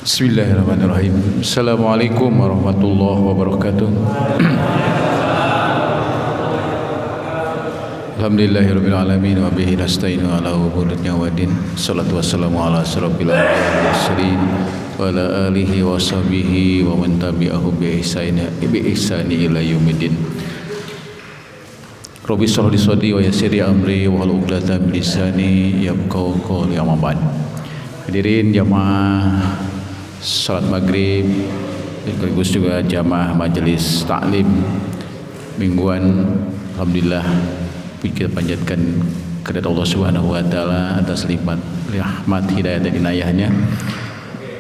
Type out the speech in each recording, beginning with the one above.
Bismillahirrahmanirrahim. Assalamualaikum warahmatullahi wabarakatuh. Alhamdulillahirabbil alamin wa bihi nasta'inu ala umuri waddin. Shalatu wassalamu ala asyrofil anbiya'i wal mursalin wa ala alihi wa sahbihi wa man tabi'ahum bi ihsani ila yaumiddin. Rabbi shrah li sadri wa yassir li amri wa hlul 'uqdatam min lisani yafqahu qawli. Amma ba'd. Hadirin jamaah salat maghrib, sekaligus juga jamaah majelis taklim mingguan. Alhamdulillah kita panjatkan kepada Allah Subhanahu wa taala atas lipat rahmat hidayah dan inayahnya,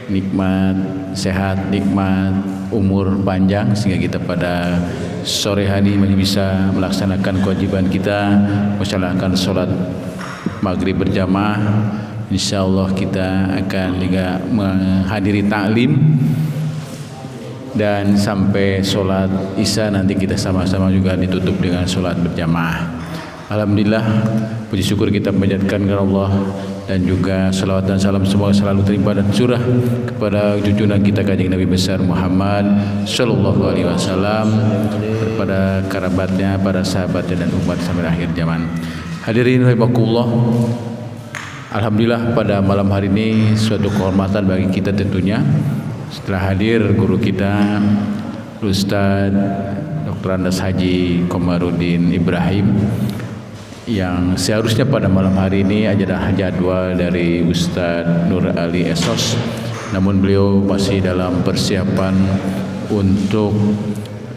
nikmat sehat, nikmat umur panjang, sehingga kita pada sore hari masih bisa melaksanakan kewajiban kita, melaksanakan sholat maghrib berjamaah. InsyaAllah kita akan juga menghadiri taklim, dan sampai sholat isya nanti kita sama-sama juga ditutup dengan sholat berjamaah. Alhamdulillah, puji syukur kita panjatkan kepada Allah, dan juga salawat dan salam semoga selalu terlimpah dan curah kepada junjungan kita Kanjeng Nabi besar Muhammad sallallahu alaihi wasallam, kepada kerabatnya, para sahabatnya dan umat sampai akhir zaman. Hadirin rahimakumullah, alhamdulillah pada malam hari ini suatu kehormatan bagi kita tentunya setelah hadir guru kita Ustaz Dr. Andes Haji Komarudin Ibrahim, yang seharusnya pada malam hari ini adalah jadwal dari Ustaz Nur Ali Esos, namun beliau masih dalam persiapan untuk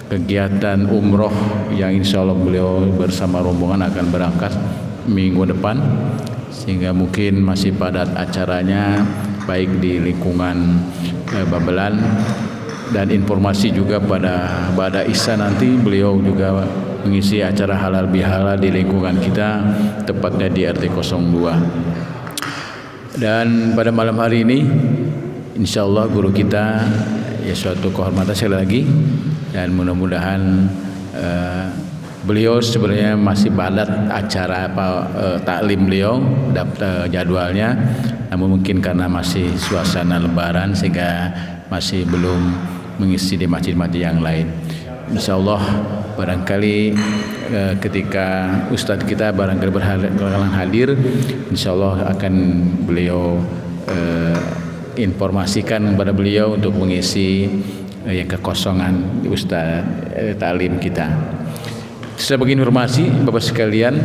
kegiatan umroh yang insya Allah beliau bersama rombongan akan berangkat minggu depan, sehingga mungkin masih padat acaranya baik di lingkungan Babelan, dan informasi juga pada Isya nanti beliau juga mengisi acara halal bihalal di lingkungan kita, tepatnya di RT 02. Dan pada malam hari ini insyaallah guru kita ya suatu kehormatan sekali lagi, dan mudah-mudahan beliau sebenarnya masih padat acara taklim beliau daftar jadwalnya, namun mungkin karena masih suasana lebaran sehingga masih belum mengisi di masjid-masjid yang lain. Insyaallah barangkali ketika Ustadz kita barangkali berhalangan hadir, insyaallah akan beliau informasikan kepada beliau untuk mengisi yang kekosongan Ustadz taklim kita. Sebagai informasi Bapak sekalian,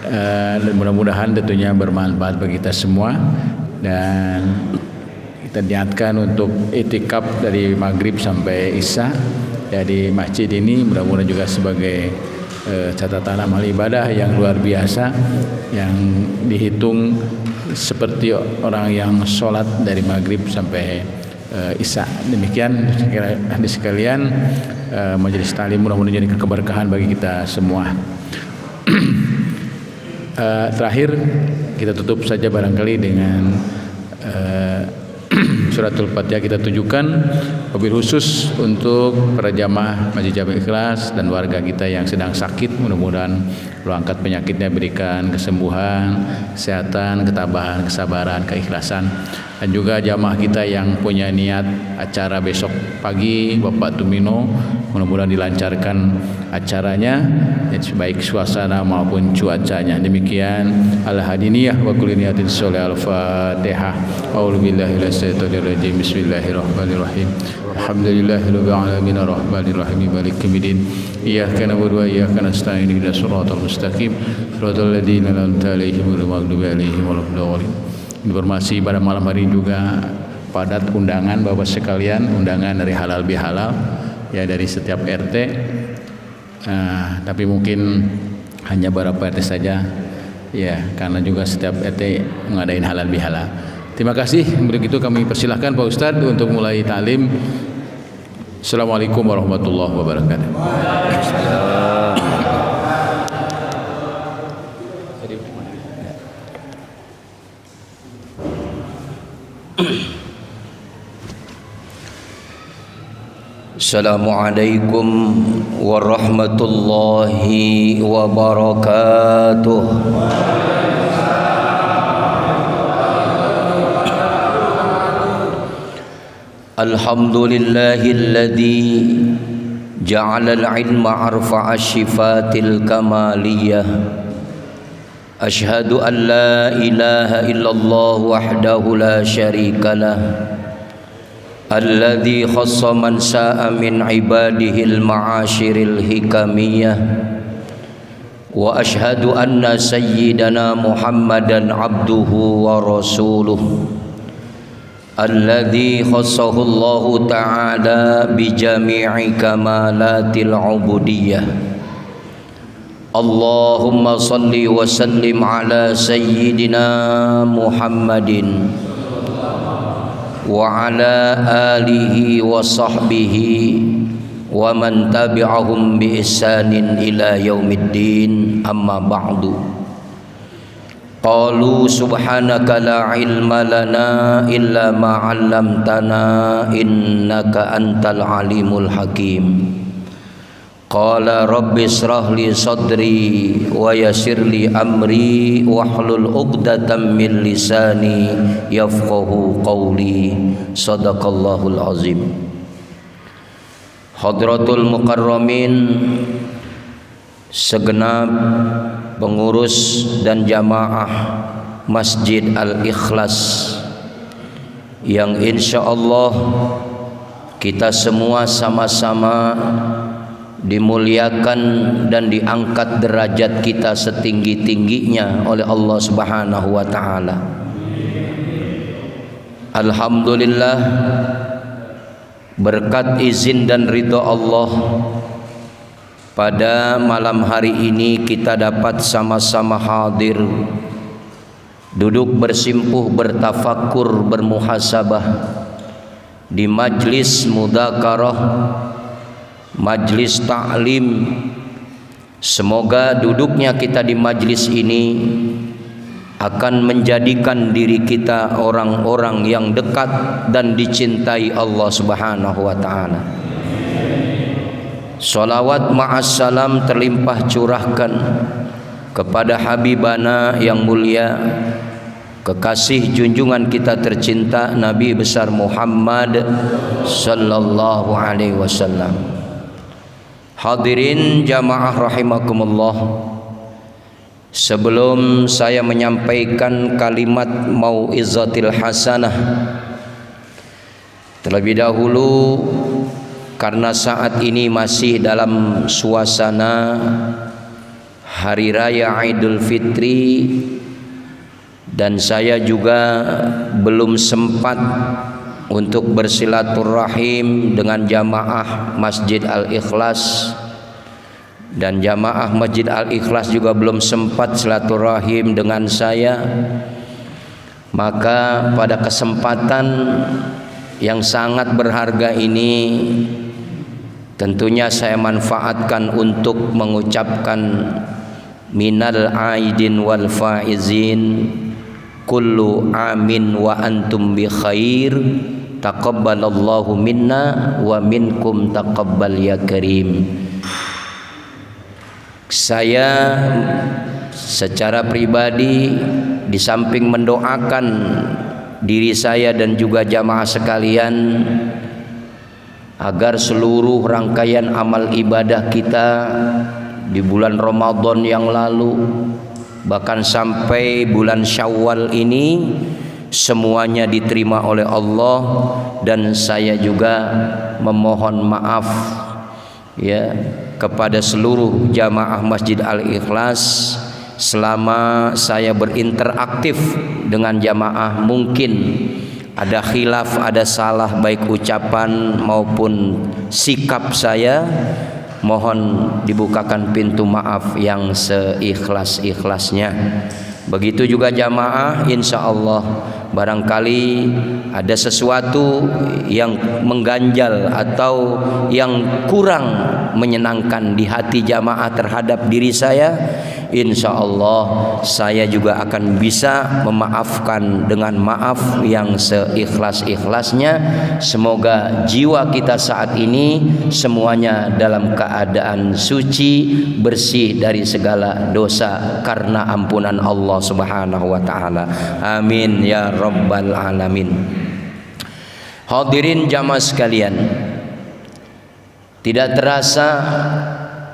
dan mudah-mudahan tentunya bermanfaat bagi kita semua, dan kita niatkan untuk itikaf dari maghrib sampai isya ya di masjid ini, mudah-mudahan juga sebagai catatan amal ibadah yang luar biasa, yang dihitung seperti orang yang sholat dari maghrib sampai isya. Demikian hadis sekalian, majelis taklim mudah-mudahan jadi keberkahan bagi kita semua. Terakhir kita tutup saja barangkali dengan suratul Fatihah kita tujukan wabil khusus untuk para jamaah Masjid Jami Ikhlas dan warga kita yang sedang sakit. Mudah-mudahan Allah angkat penyakitnya, berikan kesembuhan, kesehatan, ketabahan, kesabaran, keikhlasan. Dan juga jamaah kita yang punya niat acara besok pagi Bapak Tumino, mudah-mudahan dilancarkan acaranya baik suasana maupun cuacanya. Demikian al-hadiniyah wa kulli niyatin sholih al-fatihah. A'udzubillahi minasyaitonir rajim. Bismillahirrahmanirrahim. Alhamdulillahirabbil alamin arrahmanir rahim maliki yaumiddin. Iyyaka na'budu wa iyyaka nasta'in ihdinas siratal mustaqim siratal ladzina an'amta 'alaihim ghairil maghdubi 'alaihim waladdallin. Informasi pada malam hari juga padat undangan Bapak sekalian, undangan dari halal bihalal ya dari setiap RT, tapi mungkin hanya beberapa RT saja ya, karena juga setiap RT mengadain halal bihalal. Terima kasih. Begitu kami persilahkan Pak Ustadz untuk mulai taklim. Assalamualaikum warahmatullahi wabarakatuh. Assalamualaikum warahmatullahi wabarakatuh. Alhamdulillahilladzi ja'ala al-ilma arfa'a syifatil kamaliyah. Ashhadu an la ilaha illallah wahdahu la syarikalah, alladzi khassa man sa'a min ibadihil ma'ashiril hikamiyah. Wa ashhadu anna sayyidana Muhammadan abduhu wa rasuluh, alladzi khassahu Allah ta'ala bi jami'i kamalatil ubudiyah. Allahumma salli wa sallim ala sayyidina Muhammadin wa ala alihi wa sahbihi wa man tabi'ahum bi ihsanin ila yaumiddin, amma ba'du. Qalu subhanaka la ilma lana illa ma 'allamtana innaka antal alimul hakim. Qala rabbi israh li sadri wa yassir li amri wahlul 'uqdatam min lisani yafqahu qawli. Shadaqallahul azim. Hadratul mukarramin, segenap pengurus dan jamaah Masjid Al-Ikhlas yang insyaallah kita semua sama-sama dimuliakan dan diangkat derajat kita setinggi-tingginya oleh Allah Subhanahu wa taala. Alhamdulillah, berkat izin dan ridha Allah, pada malam hari ini kita dapat sama-sama hadir, duduk bersimpuh, bertafakur, bermuhasabah di majlis mudzakarah, majlis ta'lim. Semoga duduknya kita di majlis ini akan menjadikan diri kita orang-orang yang dekat dan dicintai Allah Subhanahu wa taala. Salawat ma'assalam terlimpah curahkan kepada Habibana yang mulia, kekasih junjungan kita tercinta Nabi besar Muhammad sallallahu alaihi wasallam. Hadirin jamaah rahimakumullah, sebelum saya menyampaikan kalimat mau'izatil hasanah, terlebih dahulu karena saat ini masih dalam suasana Hari Raya Idul Fitri dan saya juga belum sempat untuk bersilaturahim dengan jamaah Masjid Al-Ikhlas, dan jamaah Masjid Al-Ikhlas juga belum sempat silaturahim dengan saya. Maka pada kesempatan yang sangat berharga ini tentunya saya manfaatkan untuk mengucapkan minal aidin wal faizin, kullu amin wa antum bi khair, taqabbalallahu minna wa minkum taqabbal ya karim. Saya secara pribadi di samping mendoakan diri saya dan juga jamaah sekalian agar seluruh rangkaian amal ibadah kita di bulan Ramadan yang lalu, bahkan sampai bulan Syawal ini, semuanya diterima oleh Allah. Dan saya juga memohon maaf ya kepada seluruh jamaah Masjid Al-Ikhlas selama saya berinteraktif dengan jamaah mungkin ada khilaf, ada salah baik ucapan maupun sikap saya. Mohon dibukakan pintu maaf yang seikhlas-ikhlasnya. Begitu juga jamaah, insya Allah barangkali ada sesuatu yang mengganjal atau yang kurang menyenangkan di hati jamaah terhadap diri saya, insya Allah saya juga akan bisa memaafkan dengan maaf yang seikhlas-ikhlasnya. Semoga jiwa kita saat ini semuanya dalam keadaan suci, bersih dari segala dosa karena ampunan Allah Subhanahu wa taala. Amin ya rabbal alamin. Hadirin jamaah sekalian, tidak terasa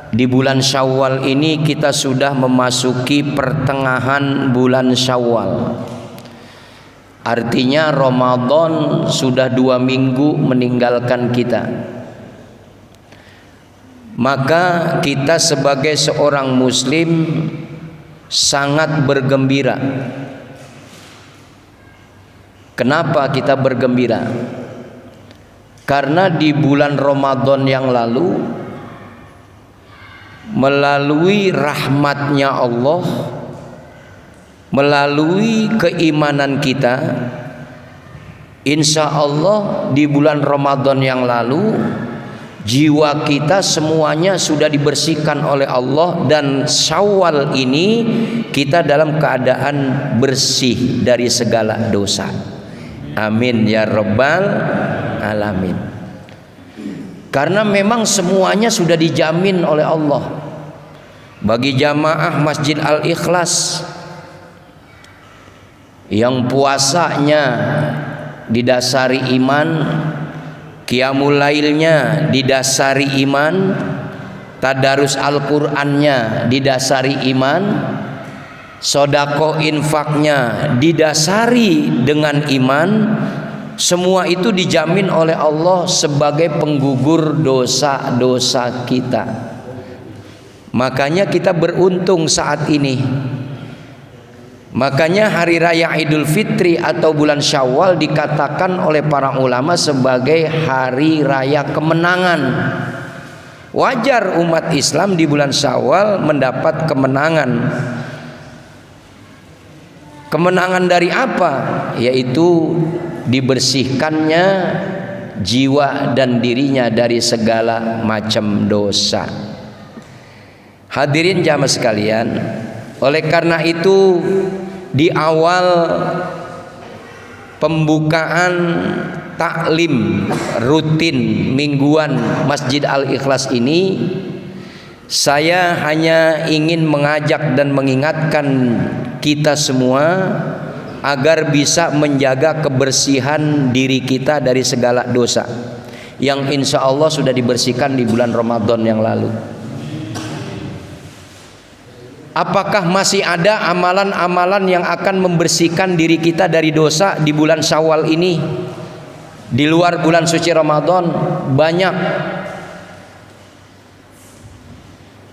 di bulan Syawal ini kita sudah memasuki pertengahan bulan Syawal. Artinya Ramadan sudah 2 minggu meninggalkan kita. Maka kita sebagai seorang muslim sangat bergembira. Kenapa kita bergembira? Karena di bulan Ramadan yang lalu, melalui rahmatnya Allah, melalui keimanan kita, insya Allah di bulan Ramadan yang lalu jiwa kita semuanya sudah dibersihkan oleh Allah, dan Syawal ini kita dalam keadaan bersih dari segala dosa. Amin ya rabbal alamin. Karena memang semuanya sudah dijamin oleh Allah. Bagi jamaah Masjid Al-Ikhlas yang puasanya didasari iman, qiyamul lailnya didasari iman, tadarus Al-Qur'annya didasari iman, sedekah infaknya didasari dengan iman, semua itu dijamin oleh Allah sebagai penggugur dosa-dosa kita. Makanya kita beruntung saat ini. Makanya hari raya Idul Fitri atau bulan Syawal dikatakan oleh para ulama sebagai hari raya kemenangan. Wajar umat Islam di bulan Syawal mendapat kemenangan. Kemenangan dari apa? Yaitu dibersihkannya jiwa dan dirinya dari segala macam dosa. Hadirin jamaah sekalian, oleh karena itu di awal pembukaan taklim rutin mingguan Masjid Al-Ikhlas ini, saya hanya ingin mengajak dan mengingatkan kita semua agar bisa menjaga kebersihan diri kita dari segala dosa yang insya Allah sudah dibersihkan di bulan Ramadan yang lalu. Apakah masih ada amalan-amalan yang akan membersihkan diri kita dari dosa di bulan Syawal ini? Di luar bulan suci Ramadan banyak.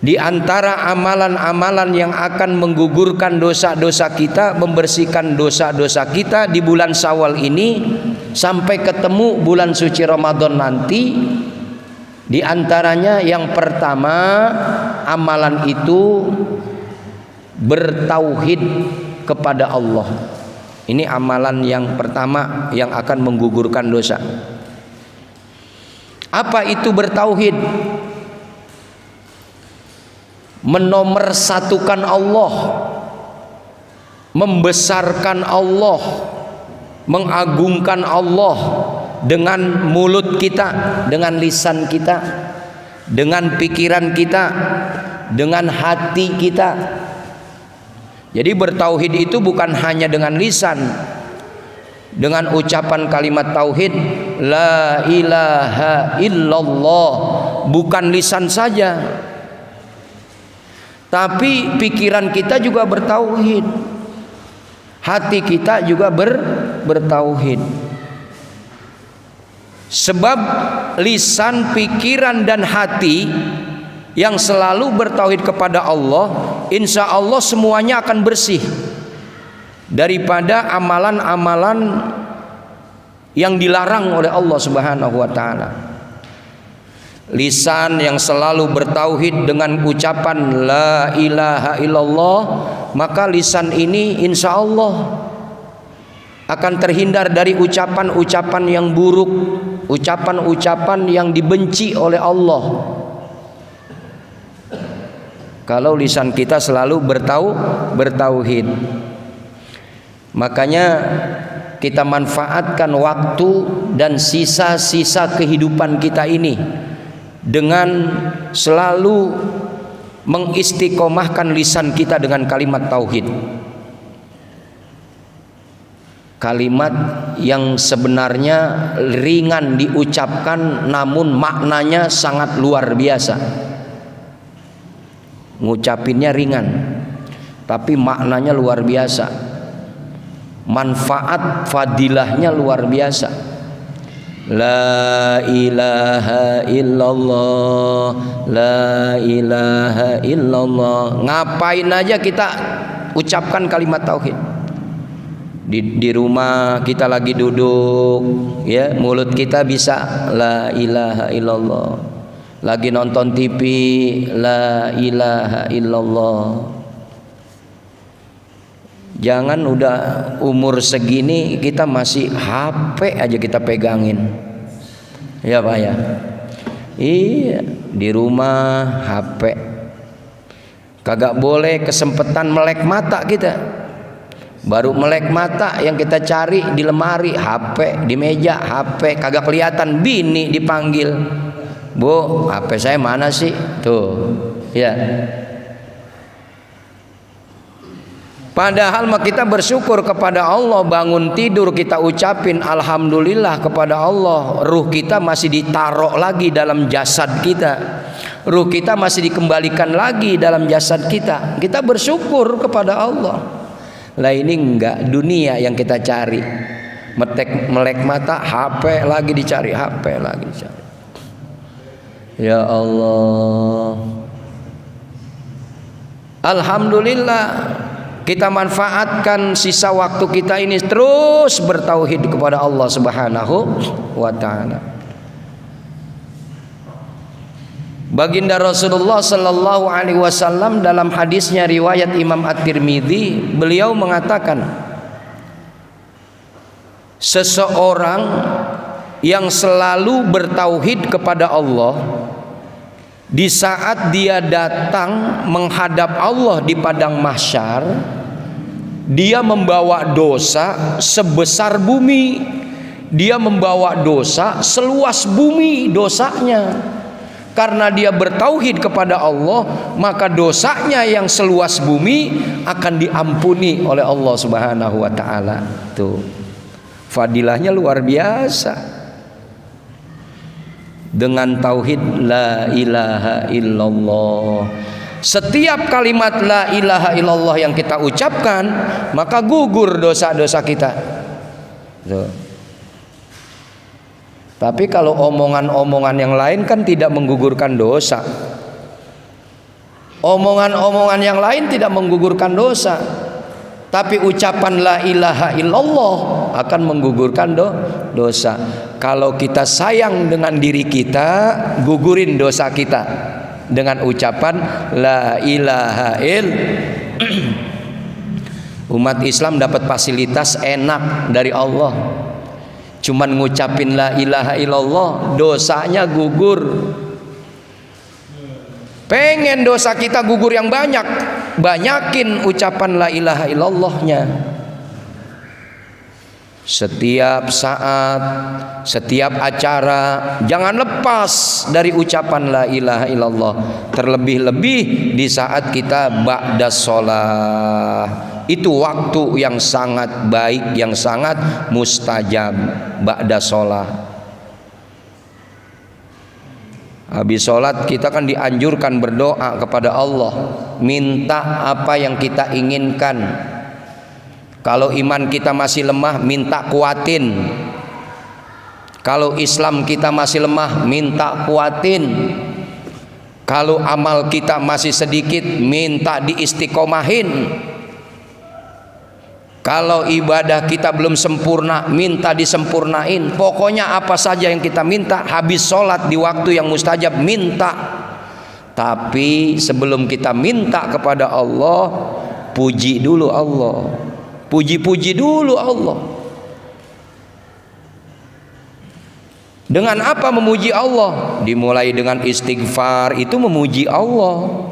Di antara amalan-amalan yang akan menggugurkan dosa-dosa kita, membersihkan dosa-dosa kita di bulan Syawal ini sampai ketemu bulan suci Ramadan nanti, di antaranya yang pertama, amalan itu bertauhid kepada Allah. Ini amalan yang pertama yang akan menggugurkan dosa. Apa itu bertauhid? Menomorsatukan Allah, membesarkan Allah, mengagungkan Allah dengan mulut kita, dengan lisan kita, dengan pikiran kita, dengan hati kita. Jadi bertauhid itu bukan hanya dengan lisan, dengan ucapan kalimat tauhid la ilaha illallah, bukan lisan saja, tapi pikiran kita juga bertauhid, hati kita juga bertauhid. Sebab lisan, pikiran dan hati yang selalu bertauhid kepada Allah, insya Allah semuanya akan bersih daripada amalan-amalan yang dilarang oleh Allah Subhanahu wa ta'ala. Lisan yang selalu bertauhid dengan ucapan la ilaha illallah, maka lisan ini insya Allah akan terhindar dari ucapan-ucapan yang buruk, ucapan-ucapan yang dibenci oleh Allah. Kalau lisan kita selalu bertauhid. Makanya kita manfaatkan waktu dan sisa-sisa kehidupan kita ini dengan selalu mengistiqomahkan lisan kita dengan kalimat tauhid. kalimat yang sebenarnya ringan diucapkan namun maknanya sangat luar biasa. Ngucapinnya ringan tapi maknanya luar biasa, manfaat fadilahnya luar biasa. La ilaha illallah, la ilaha illallah. Ngapain aja kita ucapkan kalimat tauhid. Di rumah kita lagi duduk, ya, mulut kita bisa la ilaha illallah. Lagi nonton TV, la ilaha illallah. Jangan udah umur segini kita masih HP aja kita pegangin. Ya Pak ya. Iya, di rumah HP. Kagak boleh kesempatan melek mata kita. Baru melek mata yang kita cari di lemari HP, di meja HP, kagak kelihatan, bini dipanggil. Bu, HP saya mana sih? Tuh, ya. Padahal kita bersyukur kepada Allah, bangun tidur kita ucapin alhamdulillah kepada Allah. Ruh kita masih ditaruh lagi dalam jasad kita. Ruh kita masih dikembalikan lagi dalam jasad kita. Kita bersyukur kepada Allah. Lah ini enggak dunia yang kita cari. Melek mata, HP lagi dicari, HP lagi dicari. Ya Allah. Alhamdulillah kita manfaatkan sisa waktu kita ini terus bertauhid kepada Allah Subhanahu wa taala. Baginda Rasulullah sallallahu alaihi wasallam dalam hadisnya riwayat Imam At-Tirmidzi, beliau mengatakan, seseorang yang selalu bertauhid kepada Allah, di saat dia datang menghadap Allah di padang mahsyar, dia membawa dosa sebesar bumi, dia membawa dosa seluas bumi dosanya. Karena dia bertauhid kepada Allah, maka dosanya yang seluas bumi akan diampuni oleh Allah Subhanahu wa taala. Tuh. Fadilahnya luar biasa. Dengan tauhid la ilaha illallah. Setiap kalimat la ilaha illallah yang kita ucapkan, maka gugur dosa-dosa kita. Tuh. Tapi kalau omongan-omongan yang lain kan tidak menggugurkan dosa. Omongan-omongan yang lain tidak menggugurkan dosa. Tapi ucapan la ilaha illallah akan menggugurkan dosa. Kalau kita sayang dengan diri kita, gugurin dosa kita dengan ucapan la ilaha illallah. Umat Islam dapat fasilitas enak dari Allah. Cuman ngucapin la ilaha illallah, dosanya gugur. Pengen dosa kita gugur yang banyak, banyakin ucapan la ilaha illallahnya. Setiap saat, setiap acara, jangan lepas dari ucapan la ilaha illallah. Terlebih-lebih di saat kita ba'da sholat. Itu waktu yang sangat baik, yang sangat mustajab, ba'da sholat. Habis sholat kita kan dianjurkan berdoa kepada Allah, minta apa yang kita inginkan. Kalau iman kita masih lemah, minta kuatin. Kalau Islam kita masih lemah, minta kuatin. Kalau amal kita masih sedikit, minta diistiqomahin. Kalau ibadah kita belum sempurna, minta disempurnain. Pokoknya apa saja yang kita minta, habis sholat di waktu yang mustajab, minta. Tapi sebelum kita minta kepada Allah, puji dulu Allah. Puji-puji dulu Allah. Dengan apa memuji Allah? Dimulai dengan istighfar, itu memuji Allah.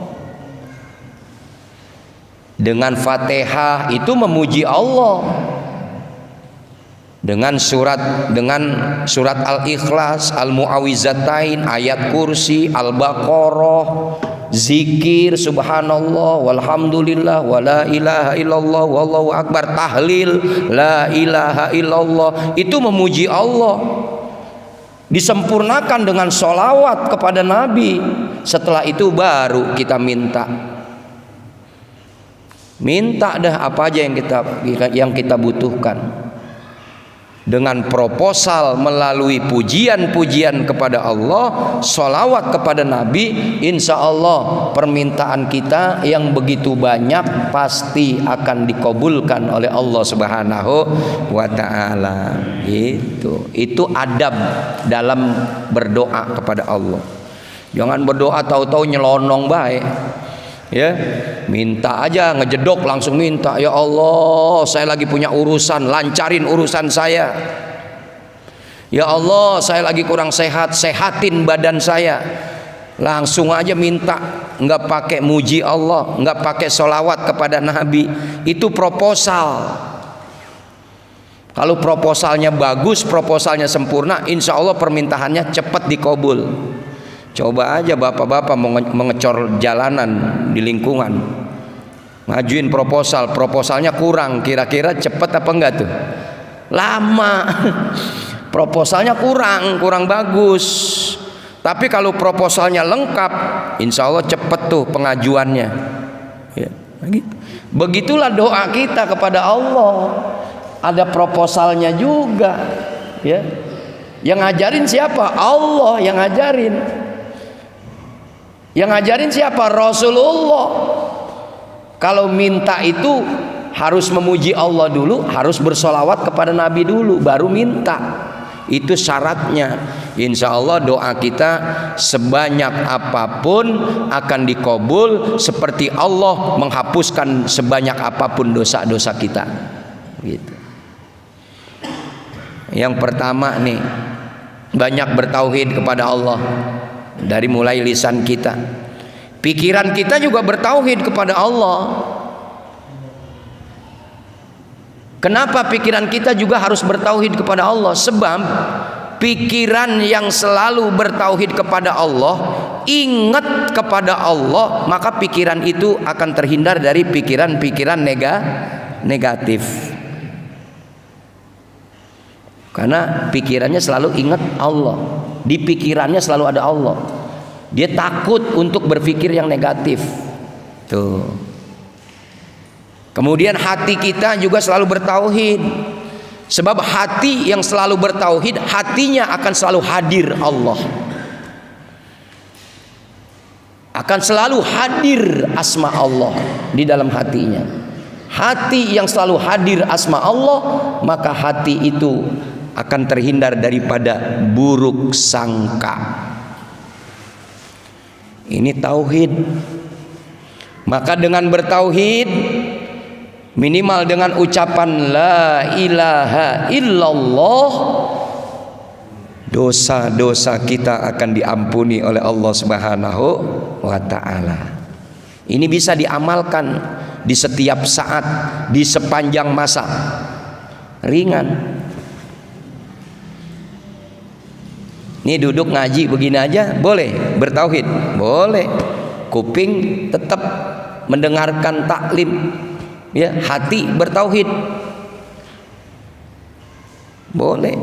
Dengan Fatihah itu memuji Allah. Dengan surat Al-Ikhlas, Al-Mu'awizatain, ayat kursi, Al-Baqarah, zikir subhanallah walhamdulillah wala ilaha illallah wallahu akbar, tahlil la ilaha illallah, itu memuji Allah. Disempurnakan dengan sholawat kepada Nabi. Setelah itu baru kita minta dah apa aja yang kita butuhkan. Dengan proposal melalui pujian-pujian kepada Allah, sholawat kepada Nabi, insya Allah permintaan kita yang begitu banyak pasti akan dikabulkan oleh Allah Subhanahu wa ta'ala. Itu adab dalam berdoa kepada Allah. Jangan berdoa tahu-tahu nyelonong baik. Ya, minta aja ngejedok langsung minta, ya Allah saya lagi punya urusan, lancarin urusan saya. Ya Allah saya lagi kurang sehat, sehatin badan saya. Langsung aja minta, nggak pakai muji Allah, nggak pakai sholawat kepada Nabi. Itu proposal. Kalau proposalnya bagus, proposalnya sempurna, insya Allah permintaannya cepat dikabul. Coba aja bapak-bapak mengecor jalanan di lingkungan, ngajuin proposalnya kurang, kira-kira cepet apa enggak tuh? Lama. Proposalnya kurang bagus. Tapi kalau proposalnya lengkap, insya Allah cepet tuh pengajuannya. Ya, begitulah doa kita kepada Allah. Ada proposalnya juga, ya. Yang ngajarin siapa? Allah yang ngajarin. Yang ngajarin siapa? Rasulullah. Kalau minta itu harus memuji Allah dulu, harus bersolawat kepada Nabi dulu, baru minta. Itu syaratnya. Insya Allah doa kita sebanyak apapun akan dikabul, seperti Allah menghapuskan sebanyak apapun dosa-dosa kita. Gitu. Yang pertama nih, banyak bertauhid kepada Allah. Dari mulai lisan kita, pikiran kita juga bertauhid kepada Allah. Kenapa pikiran kita juga harus bertauhid kepada Allah? Sebab pikiran yang selalu bertauhid kepada Allah, ingat kepada Allah, maka pikiran itu akan terhindar dari pikiran-pikiran negatif. Karena pikirannya selalu ingat Allah, di pikirannya selalu ada Allah. Dia takut untuk berpikir yang negatif. Tuh. Kemudian hati kita juga selalu bertauhid. Sebab hati yang selalu bertauhid, hatinya akan selalu hadir Allah. Akan selalu hadir asma Allah di dalam hatinya. Hati yang selalu hadir asma Allah, maka hati itu akan terhindar daripada buruk sangka. Ini tauhid. Maka dengan bertauhid, minimal dengan ucapan la ilaha illallah, dosa-dosa kita akan diampuni oleh Allah Subhanahu wa ta'ala. Ini bisa diamalkan di setiap saat, di sepanjang masa. Ringan. Ini duduk ngaji begini aja boleh bertauhid, boleh. Kuping tetap mendengarkan taklim, ya, hati bertauhid, boleh.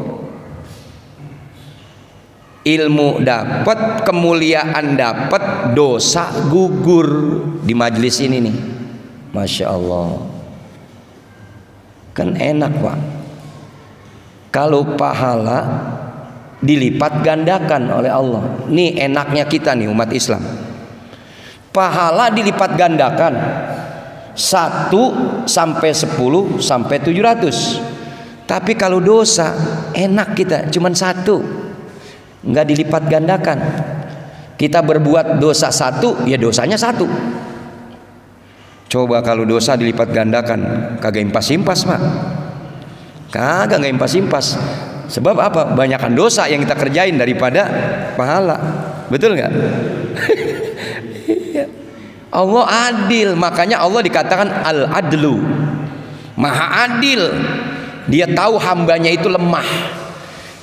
Ilmu dapat, kemuliaan dapat, dosa gugur di majelis ini nih. Masya Allah. Kan enak Pak, kalau pahala dilipat gandakan oleh Allah. Nih enaknya kita nih umat Islam, pahala dilipat gandakan 1 sampai 10 sampai 700. Tapi kalau dosa enak kita cuman 1, nggak dilipat gandakan. Kita berbuat dosa 1, ya dosanya 1. Coba kalau dosa dilipat gandakan, kagak impas-impas Pak, kagak impas-impas. Sebab apa? Banyakan dosa yang kita kerjain daripada pahala. Betul nggak? Allah adil, makanya Allah dikatakan al-adlu, maha adil. Dia tahu hambanya itu lemah,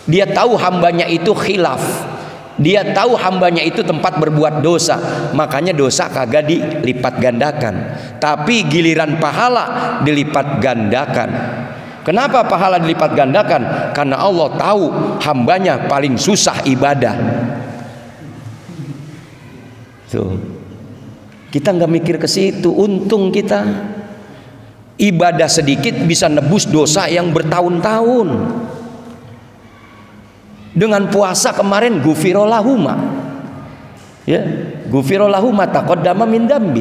dia tahu hambanya itu khilaf, Dia tahu hambanya itu tempat berbuat dosa, makanya dosa kagak dilipat gandakan, tapi giliran pahala dilipat gandakan. Kenapa pahala dilipat gandakan? Karena Allah tahu hambanya paling susah ibadah. Tuh, kita nggak mikir ke situ. Untung kita ibadah sedikit bisa nebus dosa yang bertahun-tahun. Dengan puasa kemarin gufirolahuma, ya, gufirolahuma taqaddama min dambi.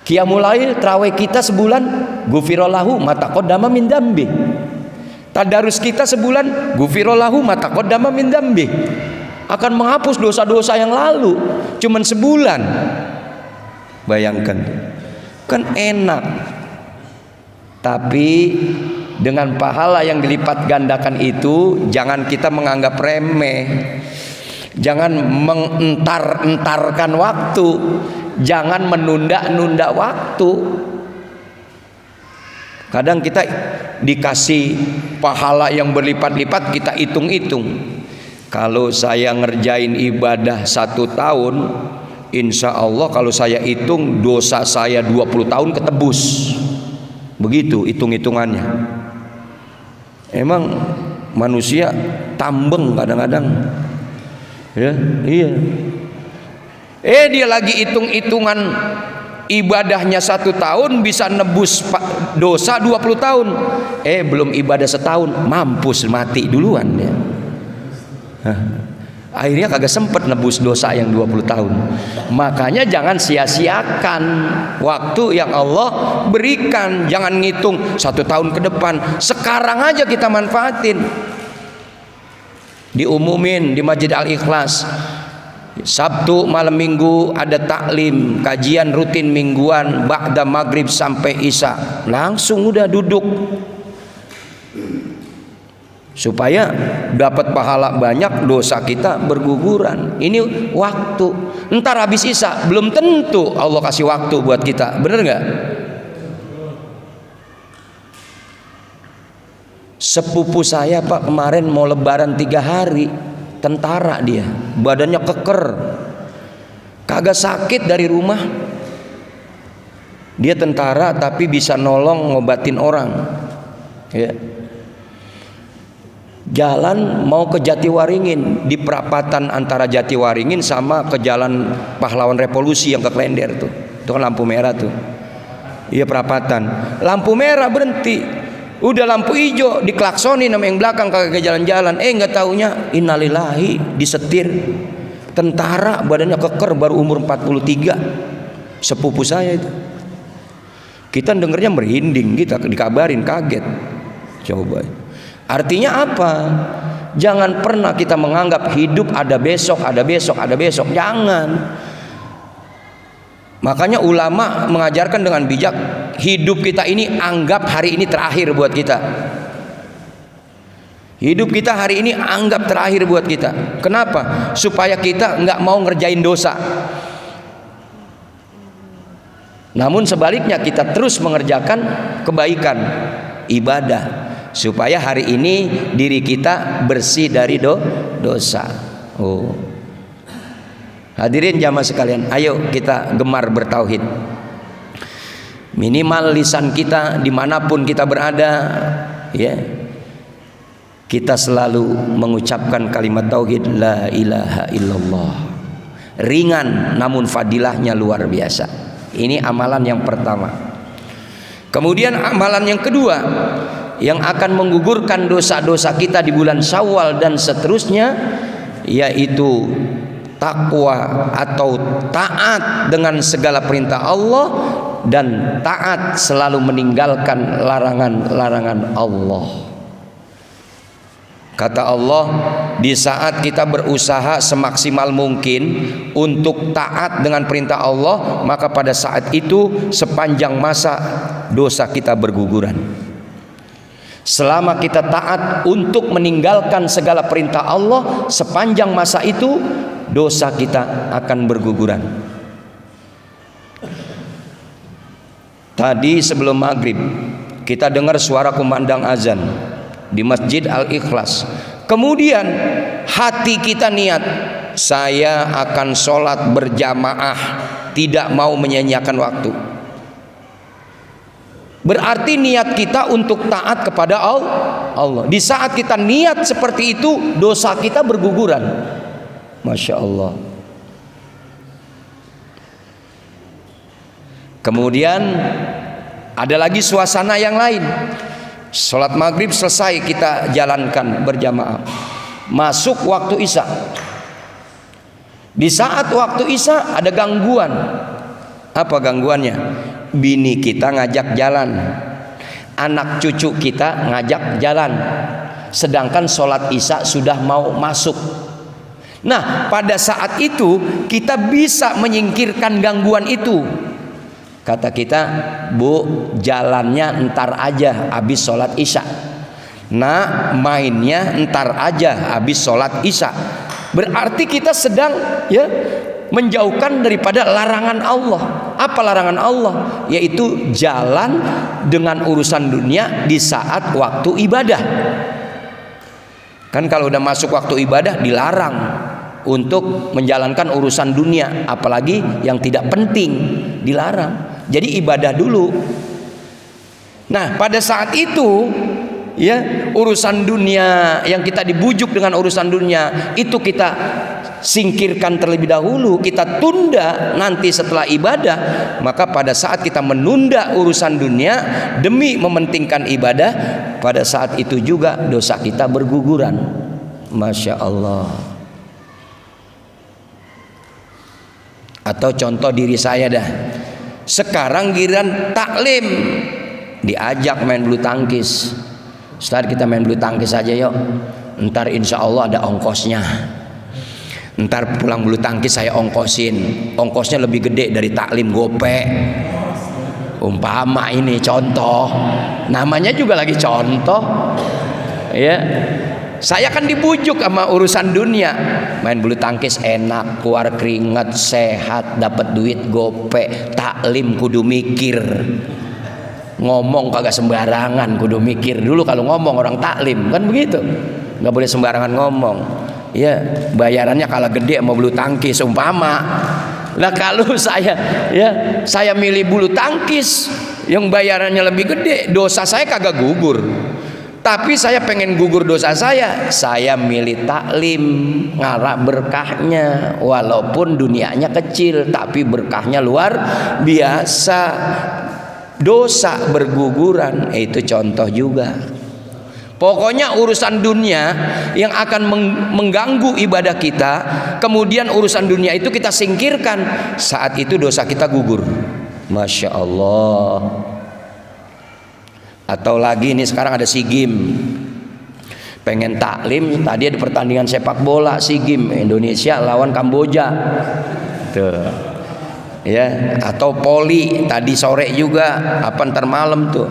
Qiyamul lail tarawih kita sebulan gufirolahuma taqaddama min dambi. Tadarus kita sebulan gufirolahuma taqaddama min dambi. Akan menghapus dosa-dosa yang lalu cuman sebulan. Bayangkan, kan enak. Tapi dengan pahala yang dilipat gandakan itu jangan kita menganggap remeh. Jangan mengentar-entarkan waktu. Jangan menunda-nunda waktu. Kadang kita dikasih pahala yang berlipat-lipat, kita hitung-hitung. Kalau saya ngerjain ibadah 1 tahun, insya Allah kalau saya hitung dosa saya 20 tahun ketebus. Begitu hitung-hitungannya. Emang manusia tambeng kadang-kadang, ya, iya. Dia lagi hitung-hitungan ibadahnya 1 tahun bisa nebus dosa 20 tahun. Belum ibadah setahun, mampus mati duluan ya. Akhirnya kagak sempet nebus dosa yang 20 tahun. Makanya jangan sia-siakan waktu yang Allah berikan. Jangan ngitung 1 tahun ke depan. Sekarang aja kita manfaatin. Diumumin di Masjid Al-Ikhlas, Sabtu malam minggu ada taklim, kajian rutin mingguan ba'da maghrib sampai isya. Langsung udah duduk, supaya dapat pahala banyak, dosa kita berguguran. Ini waktu. Entar habis isya belum tentu Allah kasih waktu buat kita. Bener nggak? Sepupu saya Pak kemarin mau lebaran 3 hari, tentara dia, badannya keker, kagak sakit dari rumah. Dia tentara tapi bisa nolong ngobatin orang, ya. Jalan mau ke Jatiwaringin, di perapatan antara Jatiwaringin sama ke Jalan Pahlawan Revolusi yang ke Klender tuh. Itu kan lampu merah tuh. Iya perapatan. Lampu merah berhenti. Udah lampu hijau diklaksonin sama yang belakang kagak jalan-jalan. Enggak taunya innalillahi disetir. Tentara badannya keker baru umur 43. Sepupu saya itu. Kita dengernya merinding, kita dikabarin kaget. Coba. Artinya apa? Jangan pernah kita menganggap hidup ada besok, ada besok, ada besok. Jangan. Makanya ulama mengajarkan dengan bijak, hidup kita ini anggap hari ini terakhir buat kita. Hidup kita hari ini anggap terakhir buat kita. Kenapa? Supaya kita nggak mau ngerjain dosa. Namun sebaliknya kita terus mengerjakan kebaikan, ibadah. Supaya hari ini diri kita bersih dari dosa. Hadirin jamaah sekalian, ayo kita gemar bertauhid. Minimal lisan kita dimanapun kita berada, ya, kita selalu mengucapkan kalimat tauhid, la ilaha illallah. Ringan namun fadilahnya luar biasa. Ini amalan yang pertama. Kemudian amalan yang kedua, yang akan menggugurkan dosa-dosa kita di bulan Syawal dan seterusnya, yaitu takwa atau taat dengan segala perintah Allah dan taat selalu meninggalkan larangan-larangan Allah. Kata Allah, di saat kita berusaha semaksimal mungkin untuk taat dengan perintah Allah, maka pada saat itu sepanjang masa dosa kita berguguran. Selama kita taat untuk meninggalkan segala perintah Allah, sepanjang masa itu dosa kita akan berguguran. Tadi sebelum maghrib kita dengar suara kumandang azan di Masjid Al-Ikhlas. Kemudian hati kita niat, saya akan sholat berjamaah, tidak mau menyanyiakan waktu. Berarti niat kita untuk taat kepada Allah. Di saat kita niat seperti itu, dosa kita berguguran. Masya Allah. Kemudian ada lagi suasana yang lain. Sholat maghrib selesai kita jalankan berjamaah, masuk waktu isya. Di saat waktu isya ada gangguan. Apa gangguannya? Bini kita ngajak jalan, anak cucu kita ngajak jalan, sedangkan sholat isya sudah mau masuk. Nah, pada saat itu kita bisa menyingkirkan gangguan itu. Kata kita, Bu, jalannya ntar aja habis sholat isya. Nah, mainnya ntar aja habis sholat isya. Berarti kita sedang menjauhkan daripada larangan Allah. Apa larangan Allah? Yaitu jalan dengan urusan dunia di saat waktu ibadah. Kan kalau udah masuk waktu ibadah dilarang untuk menjalankan urusan dunia, apalagi yang tidak penting, dilarang. Jadi ibadah dulu. Nah, pada saat itu urusan dunia yang kita dibujuk dengan urusan dunia itu kita singkirkan terlebih dahulu, kita tunda nanti setelah ibadah. Maka pada saat kita menunda urusan dunia demi mementingkan ibadah, pada saat itu juga dosa kita berguguran. Masya Allah. Atau contoh diri saya dah, sekarang giliran taklim, diajak main bulu tangkis. Ustaz, kita main bulu tangkis aja yuk, ntar insya Allah ada ongkosnya. Ntar pulang bulu tangkis saya ongkosin, ongkosnya lebih gede dari taklim gope. Umpama ini contoh, namanya juga lagi contoh. Saya kan dibujuk sama urusan dunia, main bulu tangkis enak, keluar keringat, sehat, dapat duit gope. Taklim kudu mikir, ngomong kagak sembarangan, kudu mikir dulu kalau ngomong orang taklim, kan begitu, nggak boleh sembarangan ngomong. Bayarannya kalah gede sama bulu tangkis umpama. Nah, kalau saya milih bulu tangkis yang bayarannya lebih gede, dosa saya kagak gugur. Tapi saya pengen gugur dosa saya milih taklim, ngarap berkahnya. Walaupun dunianya kecil, tapi berkahnya luar biasa. Dosa berguguran, itu contoh juga. Pokoknya urusan dunia yang akan mengganggu ibadah kita, kemudian urusan dunia itu kita singkirkan, saat itu dosa kita gugur. Masya Allah. Atau lagi nih, sekarang ada SEA Games, pengen taklim, tadi ada pertandingan sepak bola SEA Games, Indonesia lawan Kamboja tuh. Atau poli tadi sore juga, apa ntar malam tuh.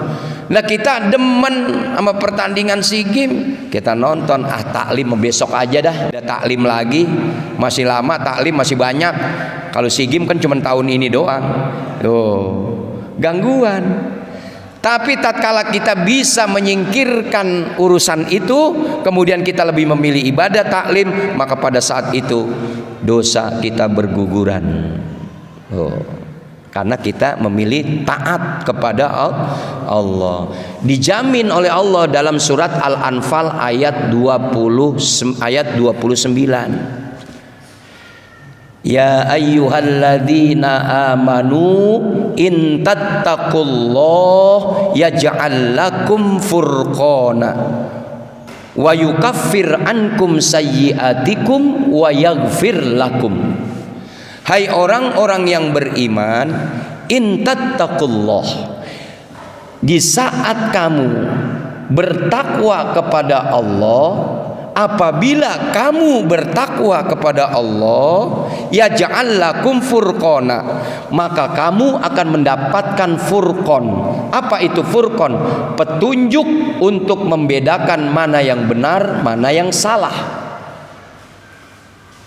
Nah, kita demen sama pertandingan SEA Games, kita nonton. Taklim besok aja dah, ada taklim lagi, masih lama taklim, masih banyak. Kalau SEA Games kan cuma tahun ini doang. Gangguan. Tapi tatkala kita bisa menyingkirkan urusan itu, kemudian kita lebih memilih ibadah taklim, maka pada saat itu dosa kita berguguran. Karena kita memilih taat kepada Allah. Dijamin oleh Allah dalam surat Al-Anfal ayat 29. Ya ayyuhalladzina amanu in tattaqullah yaj'al lakum furqana wa yukaffir ankum sayyi'atikum wa yaghfir lakum. Hai orang-orang yang beriman, in tattaqullah, di saat kamu bertakwa kepada Allah, apabila kamu bertakwa kepada Allah, yaj'al lakum furqana, maka kamu akan mendapatkan furqon. Apa itu furqon? Petunjuk untuk membedakan mana yang benar, mana yang salah.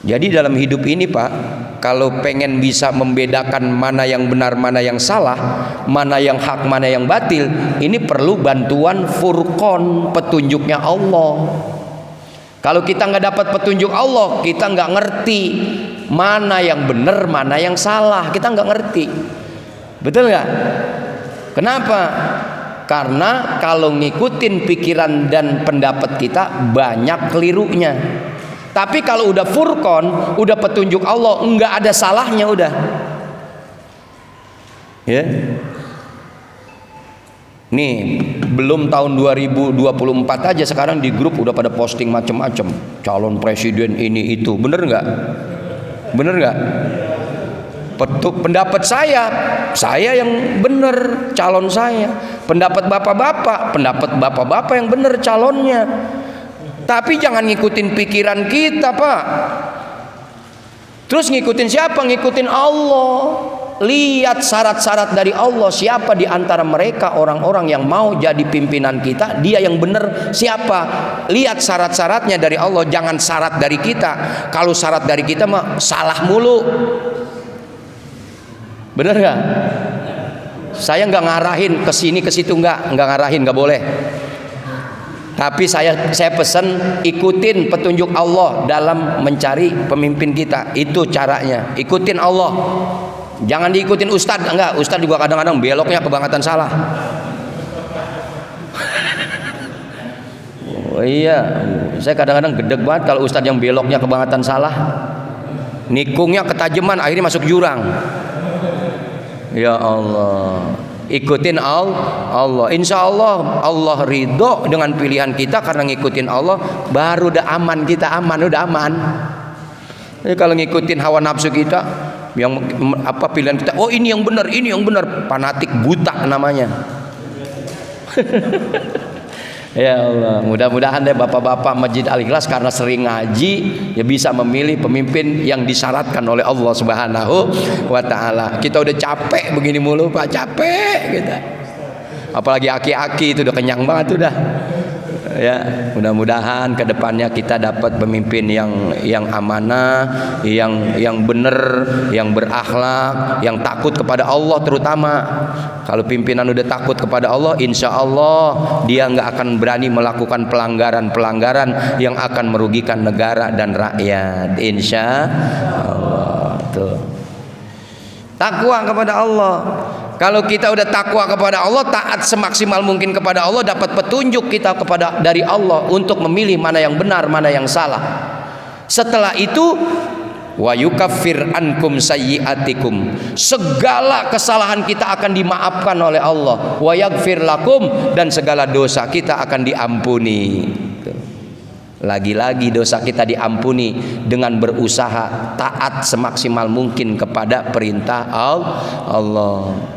Jadi dalam hidup ini Pak, kalau pengen bisa membedakan mana yang benar, mana yang salah, mana yang hak, mana yang batil, ini perlu bantuan furqon, petunjuknya Allah. Kalau kita nggak dapat petunjuk Allah, kita nggak ngerti mana yang benar, mana yang salah. Kita nggak ngerti. Betul nggak? Kenapa? Karena kalau ngikutin pikiran dan pendapat kita banyak kelirunya. Tapi kalau udah Furqan, udah petunjuk Allah, nggak ada salahnya udah. Ya. Nih, belum tahun 2024 aja sekarang di grup udah pada posting macam-macam. Calon presiden ini itu, bener nggak? Bener nggak? Pendapat saya yang bener calon saya. Pendapat bapak-bapak yang bener calonnya. Tapi jangan ngikutin pikiran kita, Pak. Terus ngikutin siapa? Ngikutin Allah. Lihat syarat-syarat dari Allah. Siapa di antara mereka orang-orang yang mau jadi pimpinan kita? Dia yang benar siapa? Lihat syarat-syaratnya dari Allah. Jangan syarat dari kita. Kalau syarat dari kita mah salah mulu. Bener gak? Saya nggak ngarahin ke sini ke situ, nggak ngarahin, nggak boleh. Tapi saya pesan ikutin petunjuk Allah dalam mencari pemimpin kita. Itu caranya. Ikutin Allah. Jangan diikutin ustadz, enggak. Ustadz juga kadang-kadang beloknya kebangetan salah. Oh iya, saya kadang-kadang gedeg banget kalau ustadz yang beloknya kebangetan salah. Nikungnya ketajaman, akhirnya masuk jurang. Ya Allah, ikutin Allah. Insya Allah Allah ridho dengan pilihan kita karena ngikutin Allah. Baru udah aman, kita udah aman. Jadi kalau ngikutin hawa nafsu kita, yang apa pilihan kita, oh ini yang benar, fanatik buta namanya. Ya Allah, mudah-mudahan deh bapak-bapak Masjid Al-Ikhlas karena sering ngaji ya bisa memilih pemimpin yang disyaratkan oleh Allah Subhanahu wa taala. Kita udah capek begini mulu, Pak, capek kita. Apalagi aki-aki itu udah kenyang banget udah. Ya, mudah-mudahan ke depannya kita dapat pemimpin yang amanah, yang benar, yang berakhlak, yang takut kepada Allah terutama. Kalau pimpinan udah takut kepada Allah, insya Allah dia nggak akan berani melakukan pelanggaran-pelanggaran yang akan merugikan negara dan rakyat. Insya Allah. Tuh. Takwa kepada Allah. Kalau kita udah takwa kepada Allah, taat semaksimal mungkin kepada Allah, dapat petunjuk kita dari Allah untuk memilih mana yang benar, mana yang salah. Setelah itu, wa yukaffir ankum sayyiatikum. Segala kesalahan kita akan dimaafkan oleh Allah. Wa yaghfir lakum, dan segala dosa kita akan diampuni. Lagi-lagi dosa kita diampuni dengan berusaha taat semaksimal mungkin kepada perintah Allah.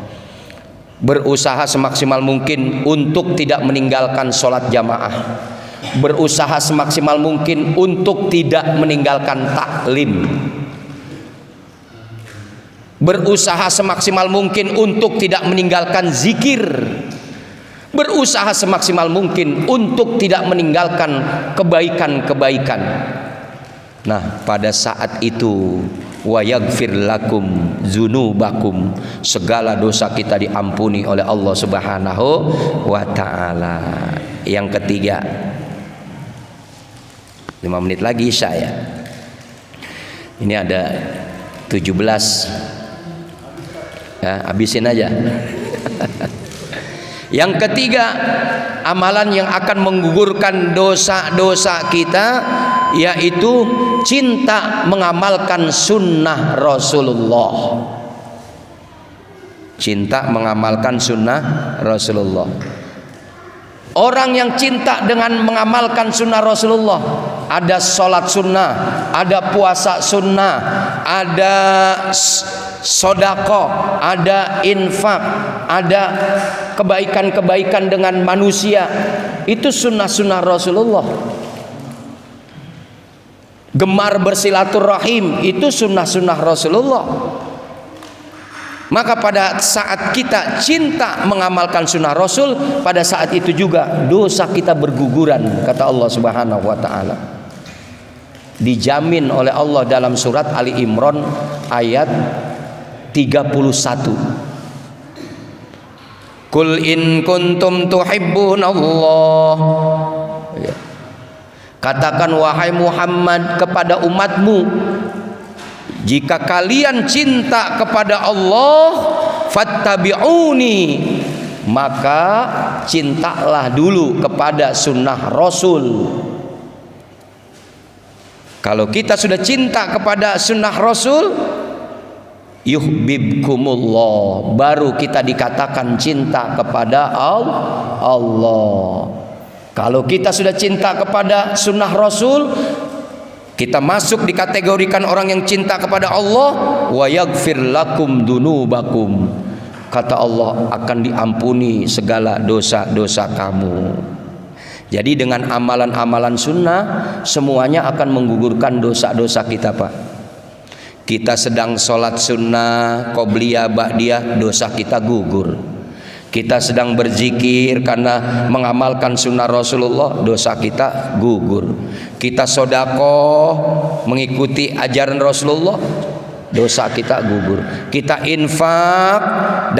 Berusaha semaksimal mungkin untuk tidak meninggalkan sholat jamaah. Berusaha semaksimal mungkin untuk tidak meninggalkan taklim. Berusaha semaksimal mungkin untuk tidak meninggalkan zikir. Berusaha semaksimal mungkin untuk tidak meninggalkan kebaikan-kebaikan. Nah, pada saat itu wa yaghfir lakum dzunubakum, segala dosa kita diampuni oleh Allah Subhanahu wa taala. Yang ketiga, 5 menit lagi saya. Ini ada 17. Ya, habisin aja. Yang ketiga, amalan yang akan menggugurkan dosa-dosa kita yaitu cinta mengamalkan sunnah Rasulullah. Cinta mengamalkan sunnah Rasulullah. Orang yang cinta dengan mengamalkan sunnah Rasulullah, ada sholat sunnah, ada puasa sunnah, ada sodako, ada infak, ada kebaikan-kebaikan dengan manusia. Itu sunnah-sunnah Rasulullah. Gemar bersilaturahim, itu sunnah-sunnah Rasulullah. Maka pada saat kita cinta mengamalkan sunnah Rasul, pada saat itu juga dosa kita berguguran, kata Allah Subhanahu wa taala. Dijamin oleh Allah dalam surat Ali Imran ayat 31. Qul in kuntum tuhibbunallah. Katakan wahai Muhammad kepada umatmu, jika kalian cinta kepada Allah, fattabi'uni, maka cintalah dulu kepada sunnah Rasul. Kalau kita sudah cinta kepada sunnah Rasul, yuhibbukumullah, baru kita dikatakan cinta kepada Allah. Kalau kita sudah cinta kepada sunnah Rasul, kita masuk dikategorikan orang yang cinta kepada Allah. Wa yaghfir lakum dunubakum, kata Allah akan diampuni segala dosa-dosa kamu. Jadi dengan amalan-amalan sunnah semuanya akan menggugurkan dosa-dosa kita, Pak. Kita sedang sholat sunnah, qobliyah, ba'diyah, dosa kita gugur. Kita sedang berzikir karena mengamalkan sunnah Rasulullah, dosa kita gugur. Kita sodakoh mengikuti ajaran Rasulullah, dosa kita gugur. Kita infak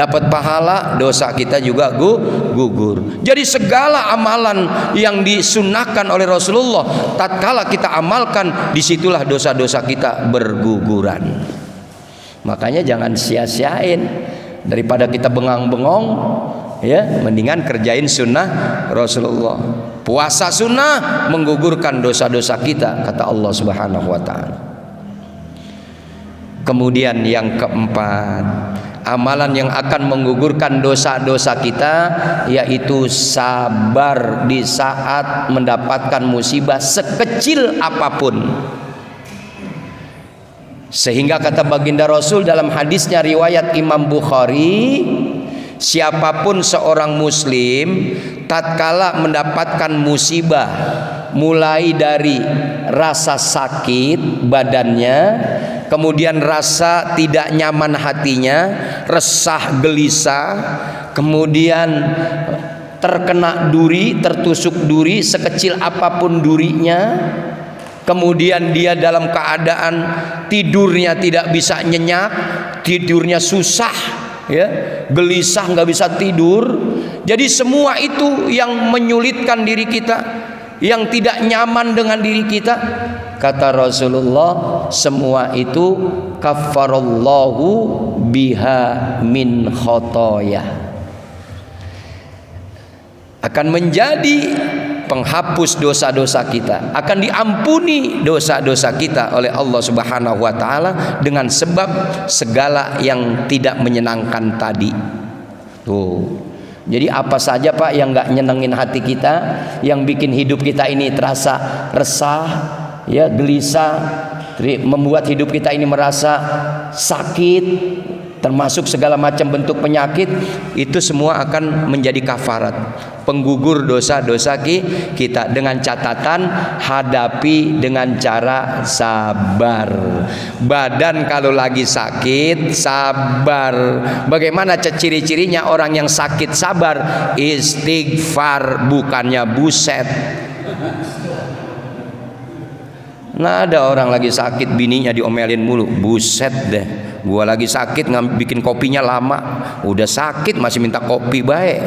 dapat pahala, dosa kita juga gugur. Jadi segala amalan yang disunnahkan oleh Rasulullah, tatkala kita amalkan, disitulah dosa-dosa kita berguguran. Makanya jangan sia-siain. Daripada kita bengang-bengong, ya, mendingan kerjain sunnah Rasulullah. Puasa sunnah menggugurkan dosa-dosa kita, kata Allah Subhanahu wa ta'ala. Kemudian yang keempat, amalan yang akan menggugurkan dosa-dosa kita, yaitu sabar di saat mendapatkan musibah sekecil apapun. Sehingga kata baginda Rasul dalam hadisnya riwayat Imam Bukhari, siapapun seorang muslim tatkala mendapatkan musibah, mulai dari rasa sakit badannya, kemudian rasa tidak nyaman hatinya, resah gelisah, kemudian terkena duri, tertusuk duri sekecil apapun durinya, kemudian dia dalam keadaan tidurnya tidak bisa nyenyak, tidurnya susah, ya, gelisah, nggak bisa tidur. Jadi semua itu yang menyulitkan diri kita, yang tidak nyaman dengan diri kita, kata Rasulullah, semua itu kafarallahu biha min khotoya, akan menjadi penghapus dosa-dosa kita, akan diampuni dosa-dosa kita oleh Allah Subhanahu wa ta'ala dengan sebab segala yang tidak menyenangkan tadi. Tuh. Jadi apa saja, Pak, yang nggak nyenengin hati kita, yang bikin hidup kita ini terasa resah, ya, gelisah, membuat hidup kita ini merasa sakit, termasuk segala macam bentuk penyakit, itu semua akan menjadi kafarat, penggugur dosa-dosa kita, dengan catatan hadapi dengan cara sabar. Badan kalau lagi sakit sabar. Bagaimana ciri-cirinya orang yang sakit sabar? Istighfar, bukannya buset. Nah, ada orang lagi sakit, bininya diomelin mulu, buset deh, gua lagi sakit bikin kopinya lama, udah sakit masih minta kopi baik.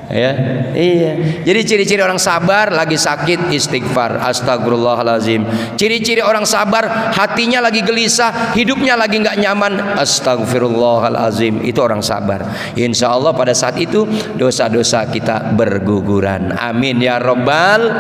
Ya, iya. Jadi ciri-ciri orang sabar lagi sakit istighfar, astagfirullahalazim. Ciri-ciri orang sabar hatinya lagi gelisah, hidupnya lagi nggak nyaman, astagfirullahalazim. Itu orang sabar. Insya Allah pada saat itu dosa-dosa kita berguguran. Amin ya robbal.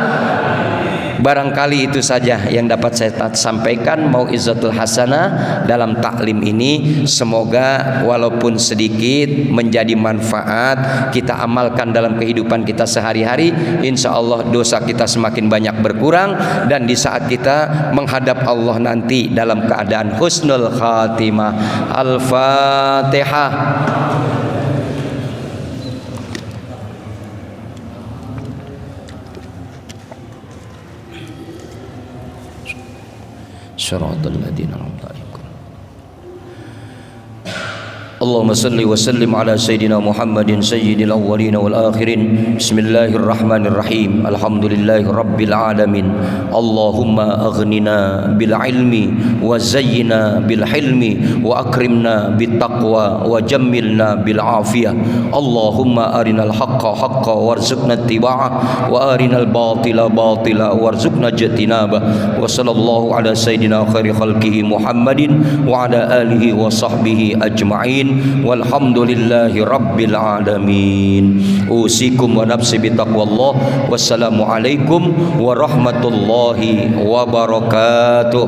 Barangkali itu saja yang dapat saya sampaikan mau'izatul hasanah dalam taklim ini. Semoga walaupun sedikit menjadi manfaat, kita amalkan dalam kehidupan kita sehari-hari. Insya Allah dosa kita semakin banyak berkurang, dan di saat kita menghadap Allah nanti dalam keadaan husnul khatimah. Al-Fatihah. Syaratal ladzina an'amta 'alaihim. Allahumma salli wa sallim ala sayyidina Muhammadin sayyidil awwalin wal akhirin. Bismillahirrahmanirrahim. Alhamdulillahi rabbil alamin. Allahumma aghnina bil ilmi wa zayyina bil hilmi wa akrimna bit taqwa wa jammilna bil afiyah. Allahumma arinal haqqa haqqa warzuqna ittiba'ah wa arinal batila batila warzuqna ijtinabah. Wa sallallahu ala sayyidina khairi khalqihi Muhammadin wa ala alihi wa sahbihi ajma'in. Walhamdulillahi rabbil alamin. Usikum wa nafsi bitaqwallah. Wassalamu alaikum warahmatullahi wabarakatuh.